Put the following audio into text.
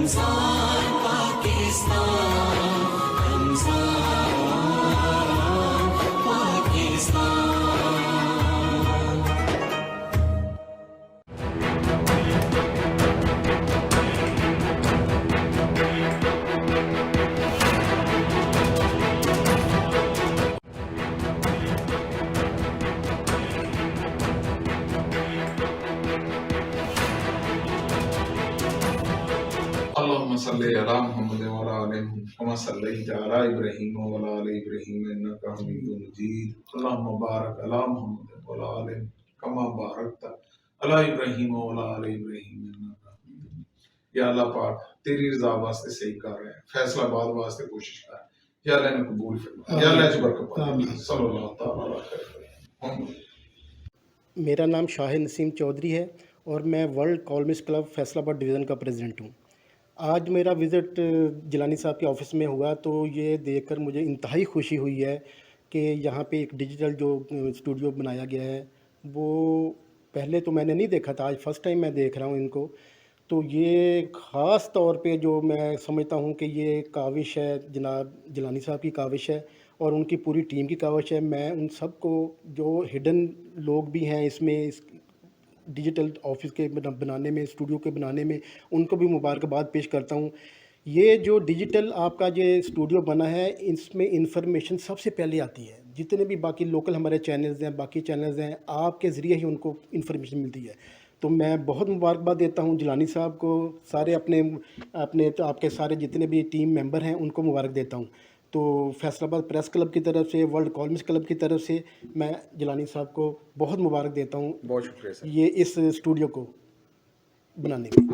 रमजान पाकिस्तान, रमजान पाकिस्तान। अल्लाहुम्मा सल्लि अला मुहम्मद व अला आलि मुहम्मद कमा सल्लैता अला इब्राहीम व अला आलि इब्राहीम इन्नका हमीदुम मजीद। अल्लाहुम्मा बारिक अला मुहम्मद व अला आलि मुहम्मद कमा बारकता अला इब्राहीम व अला आलि इब्राहीम इन्नका हमीदुम मजीद। या अल्लाह पाक तेरी रज़ा वास्ते सही कर रहे हैं, फैसलाबाद वास्ते कोशिश कर, या अल्लाह ने कबूल फरमा, या अल्लाह च बरकत फरमा। सल्लल्लाहु तआला अलैहि। मेरा नाम शाहिद नसीम चौधरी है और मैं world columnist club Faisalabad division का प्रेसिडेंट हूँ। आज मेरा विज़िट जिलानी साहब के ऑफ़िस में हुआ तो ये देखकर मुझे इंतहाई खुशी हुई है कि यहाँ पे एक डिजिटल जो स्टूडियो बनाया गया है, वो पहले तो मैंने नहीं देखा था, आज फ़र्स्ट टाइम मैं देख रहा हूँ इनको। तो ये ख़ास तौर पे जो मैं समझता हूँ कि ये काविश है, जनाब जिलानी साहब की काविश है और उनकी पूरी टीम की काविश है। मैं उन सब को, जो हिडन लोग भी हैं इसमें, इस डिजिटल ऑफिस के बनाने में, स्टूडियो के बनाने में, उनको भी मुबारकबाद पेश करता हूँ। ये जो डिजिटल आपका ये स्टूडियो बना है, इसमें इंफॉर्मेशन सबसे पहले आती है। जितने भी बाकी लोकल हमारे चैनल्स हैं, बाकी चैनल्स हैं, आपके ज़रिए ही उनको इन्फॉर्मेशन मिलती है। तो मैं बहुत मुबारकबाद देता हूँ जिलानी साहब को, सारे अपने अपने तो आपके सारे जितने भी टीम मेंबर हैं उनको मुबारक देता हूँ। तो फैसलाबाद प्रेस क्लब की तरफ से, वर्ल्ड कॉलमिस्ट क्लब की तरफ से मैं जिलानी साहब को बहुत मुबारक देता हूँ, बहुत शुक्रिया सर। ये इस स्टूडियो को बनाने में।